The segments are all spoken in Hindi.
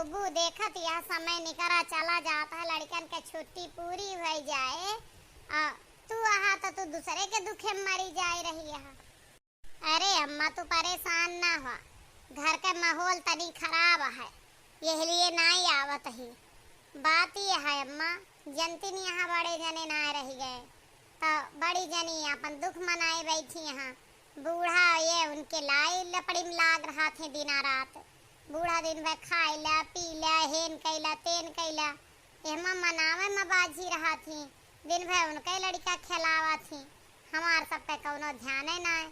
बहू देखत यह समय निकरा चला जाता है, लड़कन के छुट्टी पूरी हो जाए तू आहा तो तू दूसरे के दुखे मरी जाए रही है। अरे अम्मा तू परेशान ना हो, घर का माहौल तनी खराब है, यही लिए नहीं आवत ही। बात ये है अम्मा, जनती नहीं यहाँ बड़े जने ना रह गए तो बड़ी जनी अपन दुख मनाए बैठी यहाँ। बूढ़ा ये उनके लाई लपड़ी में लाग रहा थे दिना रात। बूढ़ा दिन भर खाइला पीला हेन कैला तेन कैला, एमा मनावे में बाजी रहा थी। दिन भर उनके लड़का खिलावा थी, हमार सब पे कौनो ध्यान ना है।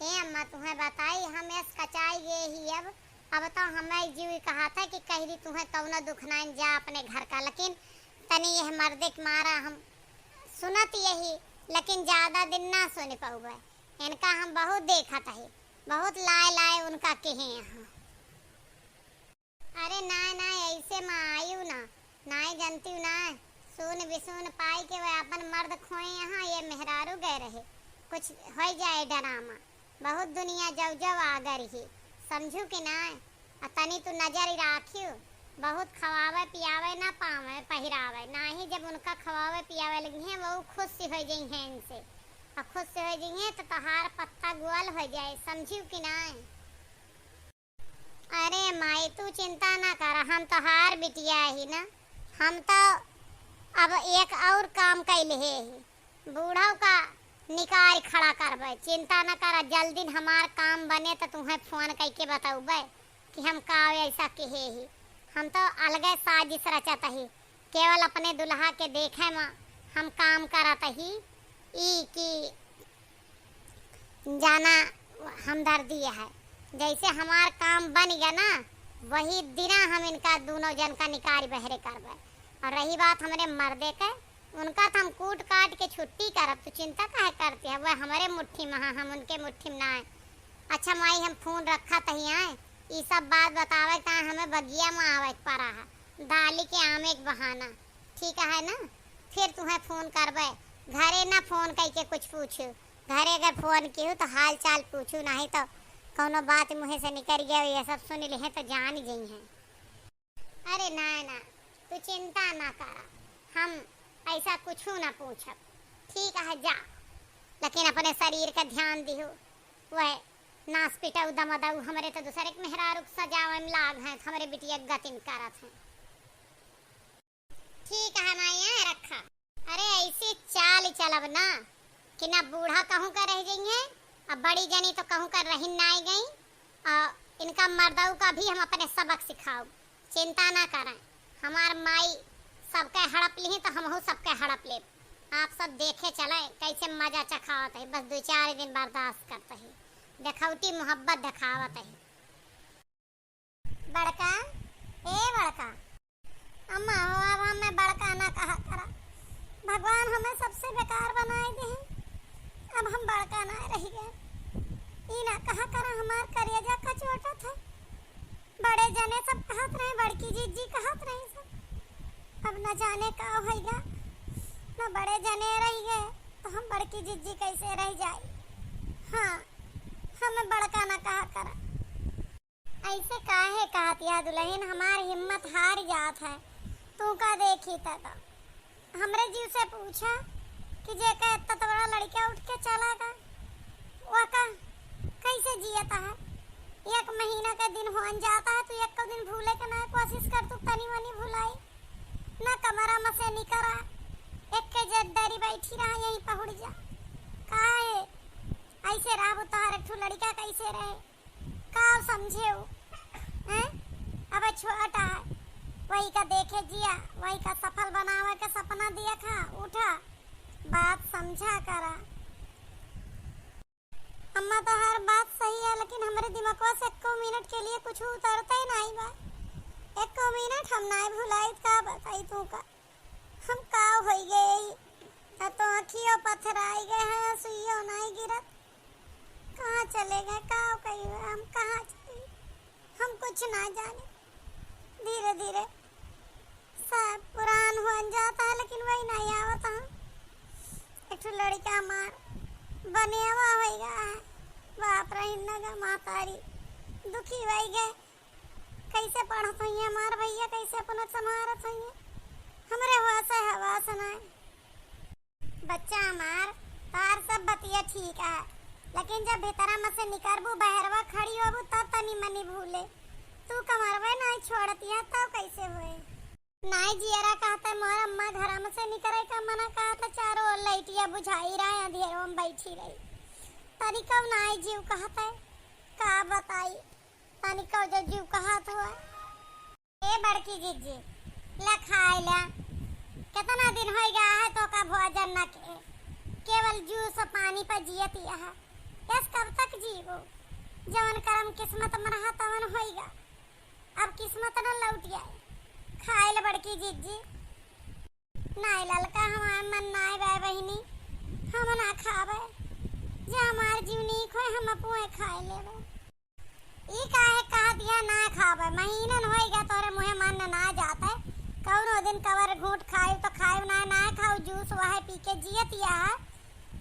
ए अम्मा तुम्हें बताई हम इस कचाई गए ही अब तो हमें जीव कहा था कि कहीं तुम्हें कौनो दुख ना जा अपने घर का, लेकिन तनी यह मर्दे के मारा हम सुनत यही, लेकिन ज्यादा दिन ना सुन पाऊँ। इनका हम बहुत देखा था, बहुत लाए उनका कहे यहाँ। अरे ना ऐसे में आयु ना जानती ना, सुन बिसुन पाई के वह अपन मर्द खोए यहाँ, ये मेहरारू गए रहे कुछ हो जाए डरामा। बहुत दुनिया जब आगर ही समझू कि ना, तनी तू नजर राखियो। बहुत खवावे पियावे ना पावे पहिरावे ना ही, जब उनका खवावे पियावे लगी है वो खुश से हो गई है इनसे, और खुश से हो गई है तो तहार पत्ता गुआल हो जाए, समझू कि ना। अरे माई तू चिंता ना कर, हम तो हार बिटिया ही ना। हम तो अब एक और काम कैले है, बूढ़ा का निकाय खड़ा करबे, चिंता न कर। जल्दी हमार काम बने तो तुम्हें फोन करके बताऊबे कि हम का ऐसा कहे ही। हम तो अलगे साजिश रचत ही, केवल अपने दुल्हा के देखे में हम काम करत ही ई की जाना हमदर्दी है। जैसे हमार काम बन गया ना, वही दिना हम इनका दोनों जन का निकाय बहरे करबे। और रही बात हमारे मर्दे के, उनका तो हम कूट काट के छुट्टी करब, तो चिंता काहे करती है, वह हमारे मुट्ठी में है, हम उनके मुट्ठी में ना है। अच्छा माई हम फोन रखा तही आए, ये सब बात बतावे का हमें बगिया में आवे पड़ा है, दाली के आमे के बहाना, ठीक है ना। फिर तुम्हें फोन करबे, घरे ना फोन करके कुछ पूछू, घरे अगर फोन कियो तो हाल चाल पूछू, नहीं तो कोनो बात मुँह से निकल गया ये सब सुन ले तो जान ही गई हैं। अरे ना तू चिंता ना कर, हम ऐसा कुछ ना पूछब, ठीक है जा, लेकिन अपने शरीर का ध्यान दिहो। वह नास पिटाऊ दमदाऊ हमारे तो दूसरे के मेहरारू सजावे में लाग हैं, हमारे बिटिया गतिन करत हैं। ठीक है माया रखा। अरे ऐसी चाल चलब ना कि ना बूढ़ा कहूँ का रह गई है, अब बड़ी जनी तो कहूँ का रही ना गई, और इनका मर्दाऊ का भी हम अपने सबक सिखाओ, चिंता ना करें। हमार माई सबके हड़प ली तो हम सबके हड़प ले, आप सब देखे चले कैसे मजा चखावत है, बस 2-4 दिन बर्दाश्त करते है, देखौटी मोहब्बत दिखावत है। बड़का बड़का अम्मा हो, अब हमें बड़का ना कहा करा, भगवान हमें सबसे बेकार बनाए दे हैं, अब हम बड़का ना रह गए, ई ना कहा करा, हमार करेजा का चोटा था। बड़े जने सब कहत रहे, बड़की जीजी कहत रहे सब, अब न जाने का होगा, न बड़े जने रह गए तो हम बड़की जिज्जी कैसे रह जाए। हाँ हमें बड़का ना कहा करा, ऐसे काहे कहती है दुल्हन, हमारी हिम्मत हार जात है। तू का देखी था तो हमरे जीव से पूछा कि जे का इतना तो बड़ा लड़का उठ के चला गया, वह का कैसे जियता है। 1 महीना का दिन हो जाता है तो 1 दिन भूले के ना कोशिश कर, तू तनी मनी भुलाई ना, कमरा में से निकला एक के जद्दारी बैठी रहा, यहीं पहुड़ जा। काहे ऐसे राब तोहर ठू लड़का कैसे रहे, का समझे हो हैं। अब छोटा है, वही का देखे जिया, वही का सफल बनावे के सपना दिया खा, उठा बात समझा करा। अम्मा तो हर बात सही है, लेकिन हमारे दिमाग से 1 मिनट के लिए कुछ उतरता ही नहीं बा। 1 मिनट हम नहीं भुलाई, का बताई तू का हम का हो गए, तो अखियों पथराई गए हैं, सुइयों नहीं गिरत, कहाँ चले गए, का कही हम कहाँ चले, हम कुछ ना जाने। धीरे धीरे सब पुरान हो जाता है, लेकिन वही नहीं आवता है। एक लड़का मार बने हुआ होगा, बाप रही नगा मातारी दुखी वही गए, कैसे पढ़त हुई हमार भैया, कैसे अपना संभारत हुई हमरे वासे हवा सुनाए। बच्चा हमार तार सब बतिया ठीक है, लेकिन जब भीतरा में से निकलबू बहरवा खड़ी होबू तब तनी मनी भूले। तू कमरवे नहीं छोड़ती है तब कैसे हुए। नाई जियरा कहता मोर अम्मा घर में से निकले का मना कहता, चारों ओर लाइटिया बुझाई रहे अंधेरों में बैठी रही। तनी कब नाई जीव कहता है का बताई, तनी कब जो जीव कहत हुआ। ए बड़की जीजी ला खाए ला, कितना दिन हो गया है तो का भोजन न के, केवल जूस और पानी पर जियत यह यस कब तक जीवो। जवन करम किस्मत में रहा तवन होएगा, अब किस्मत न लौट जाए। खाए ला बड़की जीजी। नाई ललका हमार मन नाई बे बहिनी, हम ना खावे जे हमार जीवनी खोए हम अपुए खाए लेवे। ई काहे कह दिया ना खावे, महीनन होएगा तोरे मुहे मन ना जाता। कौनो दिन कवर घूट खाए तो खाए ना ना खाओ, जूस वह पी के जियत या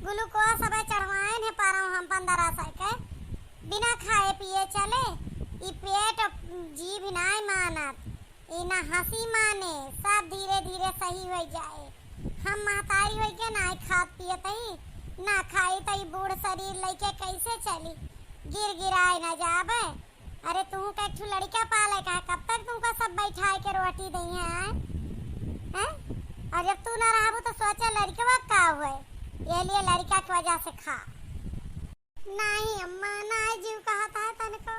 ग्लूकोज सब चढ़वाए ने पारो हम 1500 के बिना खाए पिए चले। ई पेट जीभ नाय मानत, ई ना हंसी माने, सब धीरे धीरे सही हो जाए। हम महतारी हो के ना खात पियत ही ना खाई तई बूढ़ शरीर लेके कैसे चली, गिर गिराए न जाबे। अरे तू का एक लड़का पाले का, कब तक तुमको सब बैठाए के रोटी दई है? और जब तू ना रहबू तो सोचा लड़का का हुए, ये लिए लड़का की वजह से खा। नहीं अम्मा ना जीव कहता है तनको।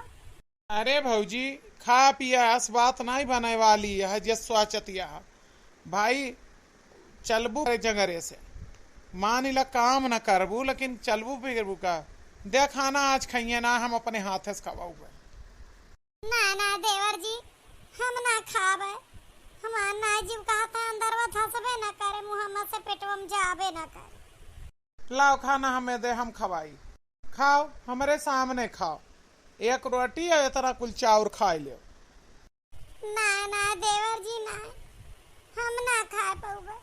अरे भौजी खा पिया इस बात नहीं बने वाली है जे स्वाचतिया भाई। चलबू जगरे से मान ला काम न करबू, लेकिन चलबू फिरबू का दे खाना आज खाइए ना, हम अपने हाथ से खवाऊ। ना ना देवर जी हम ना खावे, हमार ना जीव कहता है अंदर वो धसबे ना करे, मुंह में से पेटवा में जाबे ना करे। लाओ खाना हमें दे, हम खवाई। खाओ हमारे सामने खाओ, एक रोटी और इतना कुल चाउर खा लो। ना ना देवर जी ना, हम ना खा पाऊंगा।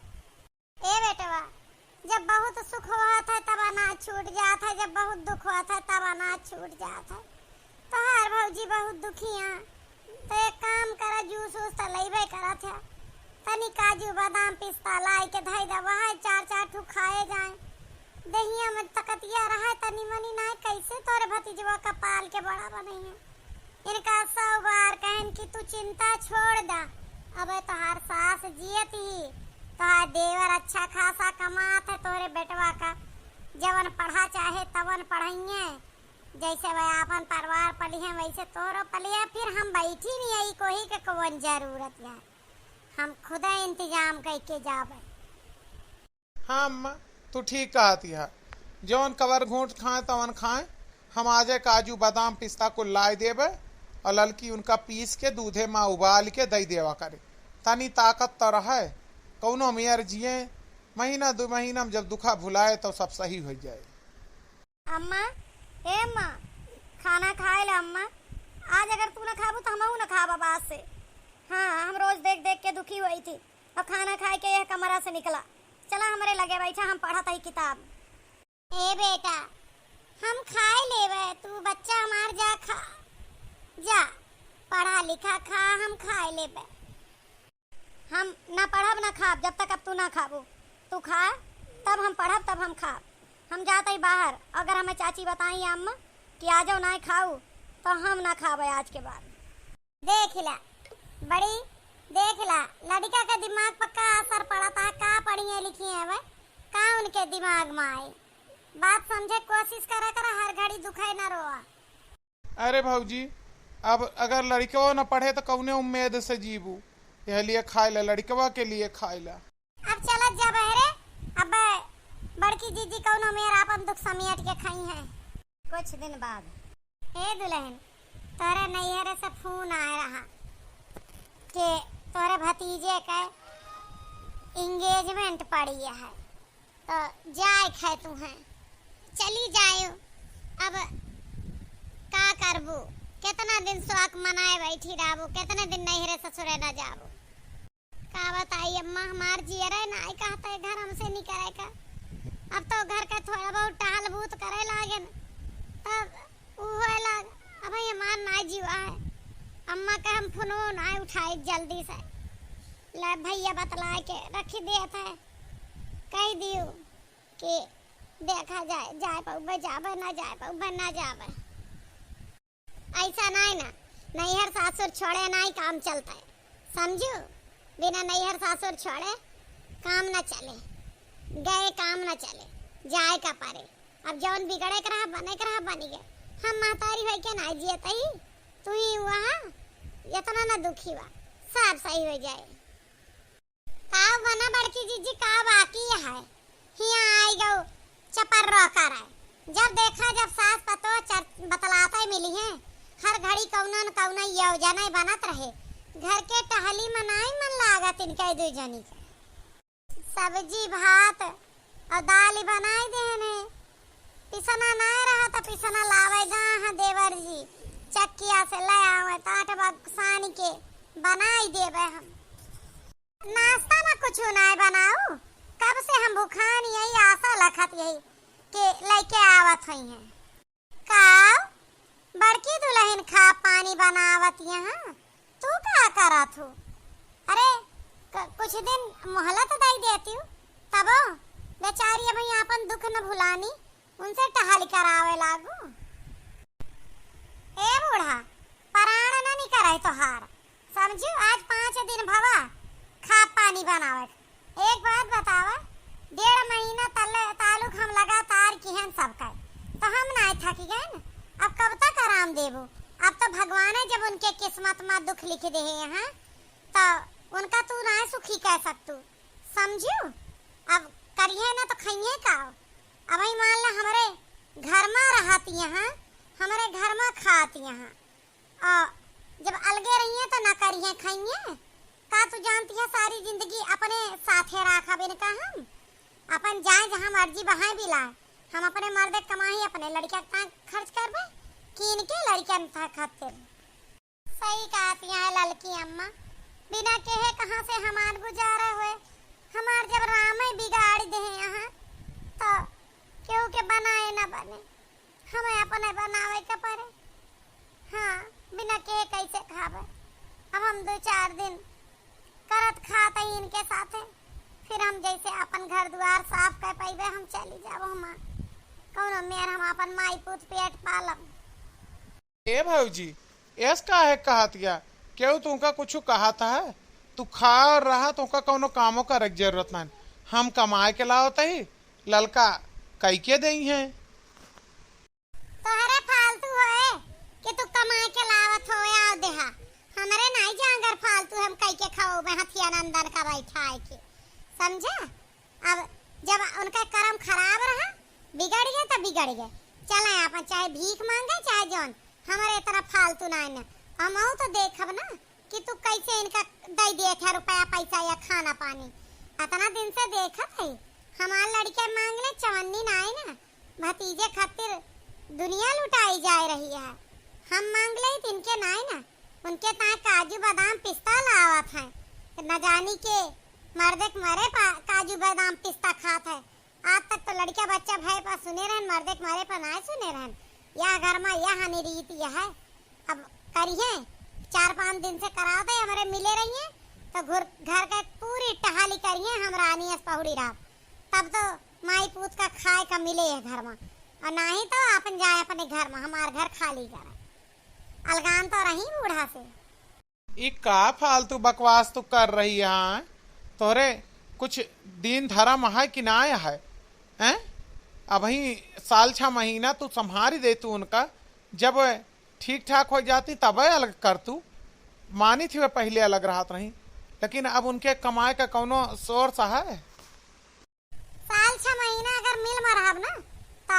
ए बेटवा जब बहुत सुख हुआ था तब अनाज छूट जाता है, जब बहुत दुख हुआ था तब अनाज छूट जाता है। तो हर भौजी बहुत दुखी हैं, तो एक काम करा जूस वूस तो लेबे करा था, तनी काजू बादाम पिस्ता लाई के धई दवा है, 4-4 ठू खाए जाए। दहिया में तकतिया रहा तनी मनी ना, कैसे तोरे भतीजवा का पाल के बड़ा बने हैं। इनका 100 बार कहन कि तू चिंता छोड़ दा, अब तोहार सास जियत ही तोहार देवर अच्छा खासा कमात है, तोरे बेटवा का जवन पढ़ा चाहे तवन पढ़ाइए, जैसे वह अपन परिवार पली है वैसे तोरो पलिया। फिर हम बैठी नहीं आई कोई के कौन जरूरत है, हम खुदा इंतजाम करके जावे। हम तू ठीक कहती है, जौन कवर घूट खाए तवन खाए। हम आजे काजू बादाम पिस्ता को लाई देवे और ललकी उनका पीस के दूधे में उबाल के दई देवा करे, तनी ताकत तो रहे। कौनो मेयर जिए महीना 2 महीना में जब दुखा भुलाए तो सब सही हो जाए। अम्मा ए अम्मा खाना खाए ले अम्मा, आज अगर तू ना खाबू तो हमहू ना खाबा बात से। हाँ हम रोज देख देख के दुखी हुई थी और खाना खाए के यह कमरा से निकला। चला हमारे लगे बैठा, हम पढ़त ही किताब। ए बेटा हम खाए लेवे, तू बच्चा हमार जा खा, जा पढ़ा लिखा खा, हम खाए लेवे। हम ना पढ़ब ना खाब जब तक अब तू ना खाबू। तू खा तब हम पढ़ब तब हम खाब। हम जाते ही बाहर, अगर हमें चाची बताई अम्मा कि आ जाओ ना खाऊ तो हम ना खावे आज के बाद। देख ला बड़ी, देख ला लड़का का दिमाग पर का असर पड़ता है, का पढ़ी लिखी है वह, का उनके दिमाग में आई। बात समझे कोशिश करा कर, हर घड़ी दुखाई ना रोआ। अरे भौजी अब अगर लड़कवा न पढ़े तो कौने उम्मीद से जीबू, यह लिए खाए ला, लड़कवा के लिए खाए ला। अब चलत जा बहरे, अब बड़की जीजी कौनो मेरा अपन दुख समेट के खाई है। कुछ दिन बाद ए दुल्हन तोरे नैहरे से फोन आ रहा कि तोरे भतीजे का इंगेजमेंट पड़ी है, तो जाए खे तू है, चली जायो। अब का करबू, कितना दिन शौक मनाए बैठी रहबू, कितने दिन नैहरे ससुरे न जाबू। का बताई अम्मा हमार जियरे ना कहता है घर हमसे नहीं करे का। अब तो घर का थोड़ा बहुत टहल बूत करे लागे तब वो लाग, अब हमार ना जीवा है, अम्मा का हम फोन आए उठाए जल्दी से, ले भैया बतला के रखी दिया था, कह दियो कि देखा जाए, जाए पउबे जाबे ना जाए पउबे ना जाबे। ऐसा नहीं ना, नैहर सासुर छोड़े नहीं काम चलता है, समझो। बिना नैहर सासुर छोड़े काम ना चले, गए काम ना चले, जाए का पारे। अब जौन बिगड़े कर बने कर बनी गए, हम महतारी हो के ना जियत ही, तू ही हुआ इतना ना दुखी हुआ, सब सही हो जाए। का बना बड़की जीजी का बाकी है, हिया आई गो चपर रो कर है। जब देखा जब सास पतो बतलाता मिली है, हर घड़ी कौना न कौना योजना बनत रहे, घर के टहली मनाई मन लागत इनके दो जनी के। सब्जी भात और दाल बनाई देने, पिसना ना रहा तो पिसना लावे जहाँ देवर जी चक्किया से ले आवे, ताट बक्सानी के बनाई देवे। हम नाश्ता में कुछ नहीं बनाऊ, कब से हम भूखान यही आशा लखत यही कि लेके आवत हुई हैं। का बड़की दुल्हन खा पानी बनावत यहाँ, तू क्या करत हो? अरे कुछ दिन मोहलत दे देती हूँ, तब बेचारी अभी अपन दुख न भुलानी, उनसे टहल करावे लागू। ए बूढ़ा प्राण न नहीं करे तोहार, समझू। आज 5 दिन भवा खा पानी बनावे। एक बात बतावा, 1.5 महीना तालुक हम लगातार किहन सब का, तो हम नहीं थकी गए न। अब कब तक आराम देबो? अब तो भगवान है जब उनके किस्मत में दुख लिख दे है यहाँ, तो उनका तू ना सुखी कह सकतू, समझू। अब करिए ना तो खाइए का। अब ही मान ला हमारे घर में रहती यहाँ, हमारे घर में खाती यहाँ, और जब अलगे रहिए तो ना करिए खाइए का। तू जानती है सारी जिंदगी अपने साथे राखा बिन का, हम अपन जाए जहाँ मर्जी बहाए भी लाए, हम अपने मर्द कमाई अपने लड़किया का खर्च करबे कि इनके लड़किया में खातिर। सही कहती है लड़की अम्मा, बिना कहे कहाँ से हमार गुजारा हुए। हमार जब राम बिगाड़ दे यहाँ, तो क्यों के बनाए ना बने, हमें अपने बनावे के पड़े। हाँ, बिना कहे कैसे खावे। अब हम 2-4 दिन करत खाते ही इनके साथे, फिर हम जैसे अपन घर द्वार साफ कर पाइबे हम चली जाबो। हम कौन मेर हम अपन माई पुत पेट पालम। ए भौजी ऐस का है कहतिया, क्यों तुमका कुछ कहा था है? तू खा और रहा, तुमका कौनो कामों का रख जरूरत नहीं, हम कमाए के लाओ ही ललका कई के दई है। तोहरे फालतू है कि तू कमा के लावत हो या देहा, हमरे नहीं जांगर फालतू हम कई के खाओ में हथिया नंदन का बैठाए के, समझा। अब जब उनका कर्म खराब रहा, बिगड़ गए तो बिगड़ गए, चले अपन चाहे भीख मांगे चाहे जौन, हमारे इतना फालतू नहीं ना। हम तो देखब ना कि तू कैसे इनका दे दिए रुपया पैसा या खाना पानी, इतना दिन से देखत है। हमार लड़के मांग ले चवन्नी नहीं ना, भतीजे खातिर दुनिया लुटाई जा रही है। हम मांग ले इनके नहीं ना, उनके ता काजू बादाम पिस्ता लावत है, न जानी के मर्दे मरे काजू बादाम पिस्ता खात है। आज तक तो लड़का बच्चा भाई पर सुने रहन, मर्दे मारे पर नहीं सुने रहन। यह घर में यह रीति है। अब करिए 4-5 दिन से करा दे, हमारे मिले रहिए तो घर का पूरी टहाली करिए हम रानी पहुड़ी रात, तब तो माई पूत का खाए का मिले है घर में, और नहीं तो अपन जाए अपने घर में, हमारे घर खाली करे। अलगान तो रही बूढ़ा से। ये का फालतू बकवास तू कर रही है? तोरे कुछ दिन धर्म है कि ना है हैं? अब ही साल 6 महीना तू संभारी दे तू उनका, जब ठीक ठाक हो जाती तब अलग कर तू। मानी थी वह पहले अलग रहत रही, लेकिन अब उनके कमाए का कौनो सोर्स है? साल 6 महीना अगर मिल में रहब ना तो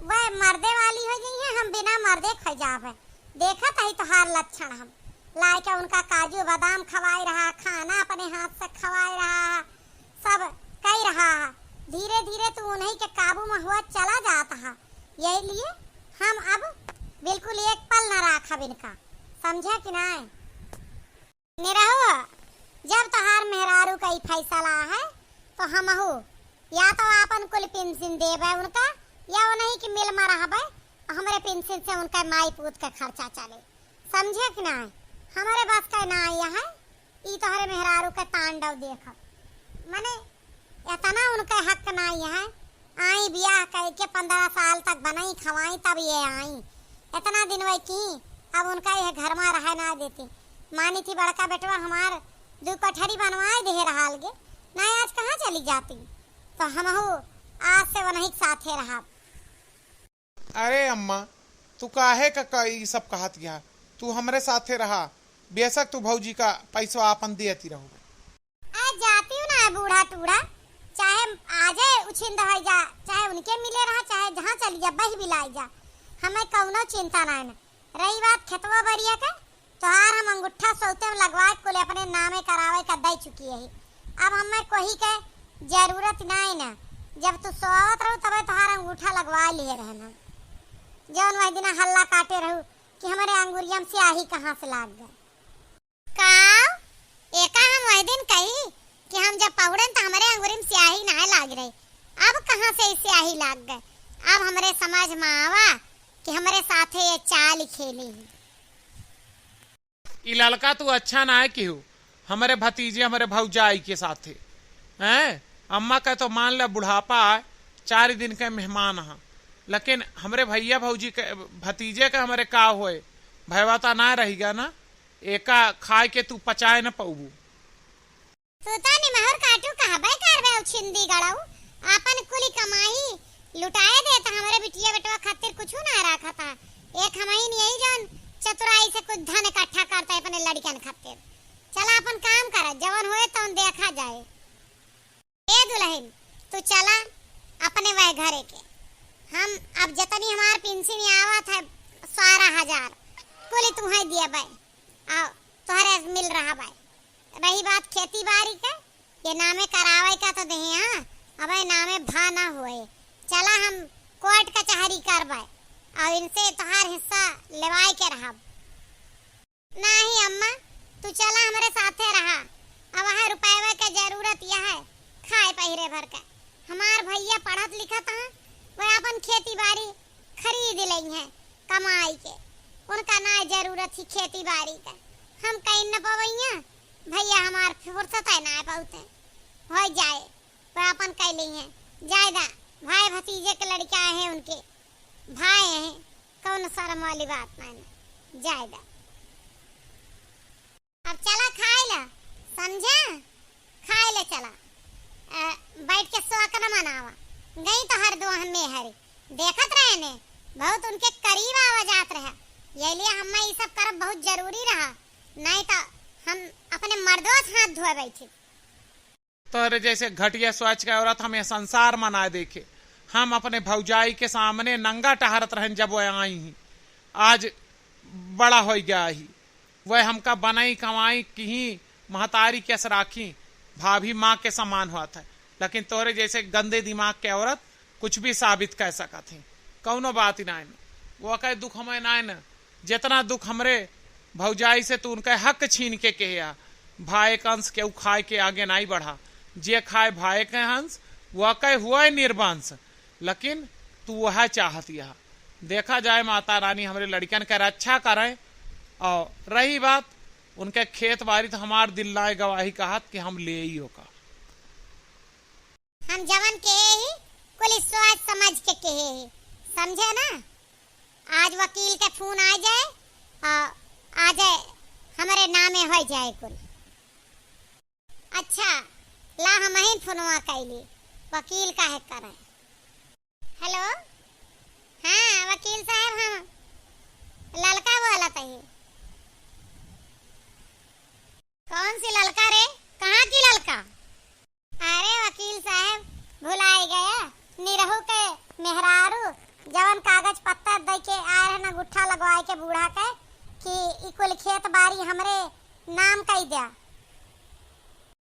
वह मर्दे वाली हो गई है, हम बिना मर्दे खा जावे। देखा था तो हार लक्षण हम लाए के उनका काजू बादाम खवाई रहा, खाना अपने हाथ से खवाई रहा, सब कई रहा। धीरे धीरे तो उन्हीं के काबू में हुआ चला जाता है। यही लिए हम अब बिल्कुल एक पल न राखब इनका, समझे कि नहीं? निरहो, जब तोहार मेहरारू का ही फैसला है तो हम हो या तो अपन कुल पेंशन देबे उनका, या वो नहीं कि मिल में रहबे, हमरे पेंशन से उनका माई पूत का खर्चा चले, समझे कि ना? हमारे बस का ना आया है ई तोहरे मेहरारू के तांडव देख। मने इतना उनका हक ना है। आई बियाह करके 15 साल तक बनाई खवाई तब ये आई। इतना दिन वही की अब उनका ये घर में रह ना देती। मानी थी बड़का बेटवा हमार 2 कठरी बनवाए दे रहा गे ना, आज कहाँ चली जाती। तो हम आज से वही साथे रहा। अरे अम्मा तू काहे का ये सब कहत गया? तू हमरे साथे रहा, बेशक तू भौजी का पैसा आपन देती रहो। आज जाती हूँ ना बूढ़ा टूढ़ा, चाहे आ जाए उछिंद हो जा, चाहे उनके मिले रहा, चाहे जहाँ चली जा बही बिलाई जा, हमें कौनो चिंता ना है। रही बात खेतवा बरिया का, तोहार हम अंगूठा सौते में लगवाए को अपने नामे करावे का दे चुकी है। अब हमें कोई के जरूरत नहीं ना। जब तू सोवत रहू तब तोहार अंगूठा लगवा लिए रहना। जौन वह दिन हल्ला काटे रहू कि हमारे अंगूरियम से आही कहाँ से लाग गए। का एका हम वह दिन कही कि हम जब पहुड़न तो हमारे अंगूरी में स्याही ना लाग रही, अब कहाँ से स्याही लाग गए। अब हमारे समझ में आवा कि हमारे साथे ये चाल खेली है। ये लड़का तू अच्छा ना है क्यों? हमारे भतीजे हमारे भौजाई के साथे हैं। अम्मा का तो मान ले बुढ़ापा 4 दिन के मेहमान है, लेकिन हमारे भैया भौजी के भतीजे का हमारे का होए भयवाता ना रहेगा ना। एका खाए के तू पचाए न पाऊबू। तू तो निमहर काटू कहबे करबे उछिंदी गड़ाऊ आपन कुली कमाई लुटाए दे तो हमारे बिटिया बेटवा खातिर कुछ ना रखा था। एक हमही नहीं जान चतुराई से कुछ धन इकट्ठा करता है अपने लड़कियन खातिर। चला अपन काम कर, जवन होए तो देखा जाए। ए दुल्हन तू चला अपने वह घरे के। हम अब जतनी हमार पेंशन आवत है 12,000 कुली तुम्हें दिया बाई आओ तोहरे मिल रहा बाई। रही बात खेती बाड़ी का, ये नामे करावे का तो दे। हाँ अब नामे भा ना होए। चला हम कोर्ट कचहरी करवाए और इनसे तोहार हिस्सा लेवाए के रहा। नहीं अम्मा तू चला हमारे साथे रहा। अब वहाँ रुपये के जरूरत यह है खाए पहिरे भर के। हमार भैया पढ़त लिखत है, वह अपन खेती बाड़ी खरीद ली है कमाई के। उनका ना जरूरत ही खेती बाड़ी का। हम कहीं न पवैया भैया हमार फुर्सत है ना पाते हो जाए वह अपन कह ली है। जायदा भाई भतीजे के लड़का है, उनके भाई हैं, कौन शर्म वाली बात नहीं। जायदा अब चला खाए ला, समझा? खाए ले चला। बैठ के स्वागत मनावा। गई तो हर दो हमें हरी देखत रहे ने बहुत उनके करीब आवाजात रहा। ये लिए हमें ये सब करब बहुत जरूरी रहा, नहीं तो हम अपने मर्दों से हाथ धोए बैठे। तो जैसे घटिया सोच के औरत हमें संसार मना देखे। हम अपने भौजाई के सामने नंगा टहरत रहन जब वह आई ही। आज बड़ा हो गया ही वह हमका बनाई कमाई की महतारी कैस राखी भाभी माँ के समान हुआ था। लेकिन तोरे जैसे गंदे दिमाग के औरत कुछ भी साबित कर सका थी। कौनो बात ही ना वो कहे दुख हमें ना न जितना दुख हमरे भौजाई से तू उनका हक छीन के कहे भाई का अंश के खाए के आगे नहीं बढ़ा। जे खाए भाई के हंस वह कहे हुआ है निर्वंश। लेकिन तू वह चाहती है देखा जाए माता रानी हमारे लड़कियन के रक्षा करे। और रही बात उनके खेत बाड़ी तो हमार दिल लाए गवाही कहा कि हम ले ही होगा। हम जवन के ही कुल सोच समझ के कहे ही, समझे ना? आज वकील के फोन आ जाए और आ जाए हमारे नामे हो जाए कुल। अच्छा ला हम ही फोनवा कैली वकील का है करे। हेलो हाँ वकील साहब, हम लड़का बोला था। कौन सी लड़का रे? कहाँ की लड़का? अरे वकील साहब भुलाई गया निरहू के मेहरारू जवन कागज पत्तर दे के आए है ना गुट्ठा लगवाए के बूढ़ा के कि कुल खेत बाड़ी हमरे नाम कही दिया।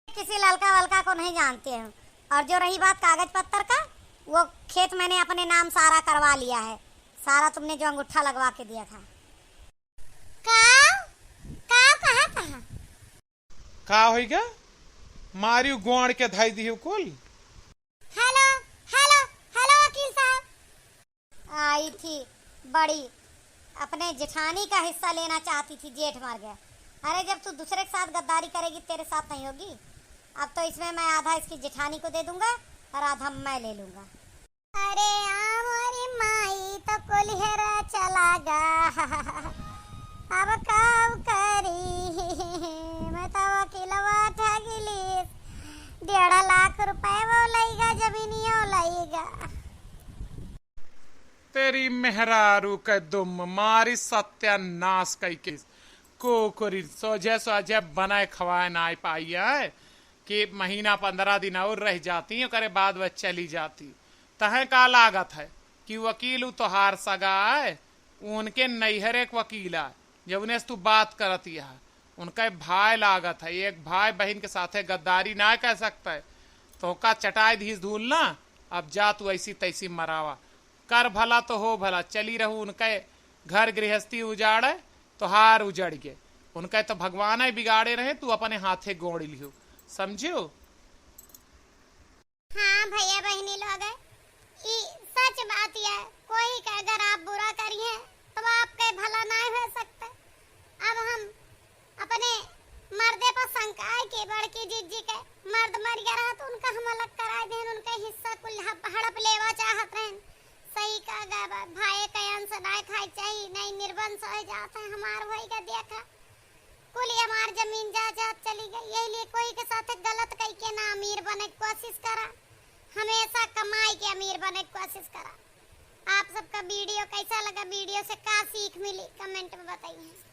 किसी लड़का वलका को नहीं जानते हैं। और जो रही बात कागज पत्तर का, वो खेत मैंने अपने नाम सारा करवा लिया है। सारा तुमने जो अंगूठा लगवा के दिया था। कहाँ का होइगा मारियो गोड़ के धाई दियो कुल। हेलो हेलो हेलो वकील साहब। आई थी बड़ी अपने जेठानी का हिस्सा लेना चाहती थी, जेठ मर गया। अरे जब तू दूसरे के साथ गद्दारी करेगी तेरे साथ नहीं होगी। अब तो इसमें मैं आधा इसकी जेठानी को दे दूंगा और आधा मैं ले लूंगा। अरे हमारी माई तो कोल्हेरा चला गा, अब कब करी मैं तो वकीलवा ठगिली, 1.5 लाख रुपए वो लईगा, जमीनियों लईगा। तेरी मेहरारू के दुम मारी सत्यानाश कई के कोकरी सोझे सोझे बनाए खवाए ना पाई है कि महीना 15 दिन और रह जाती है, करे बाद वह चली जाती। तहे का लागत है कि वकील तोहार सगा है, उनके नैहर एक वकील है, जब उन्हें तू बात करती है उनका भाई लागत है। एक भाई बहन के साथे गद्दारी ना कह सकता है, तो का चटाई धीस धूलना। अब जा तू ऐसी तैसी मरावा, कर भला तो हो भला, चली रहू। उनके घर गृहस्थी उजाड़े तो हार उजड़ गए, उनके तो भगवान ही बिगाड़े रहे, तू अपने हाथे गोड़ लियो, समझियो। हाँ भैया बहनी लोग, सच बात है, कोई का अगर आप बुरा करिए तो आपके भला ना हो सकता। अब हम अपने मर्दे पर शंका के बड़की जीजी के मर्द मर गया रहा तो उनका हम अलग करा दे, उनका हिस्सा कुल हड़प लेवा चाहत रहे। सही का भाई का अंश ना खाई चाहिए, नहीं निर्वंश हो जाता है। हमार भाई का देखा कुल हमार जमीन जायदाद चली गई, यही लिए कोई के साथ गलत कई के ना अमीर बने की कोशिश करा, हमेशा कमाई के अमीर बने की कोशिश करा। आप सबका वीडियो कैसा लगा, वीडियो से क्या सीख मिली कमेंट में बताइए।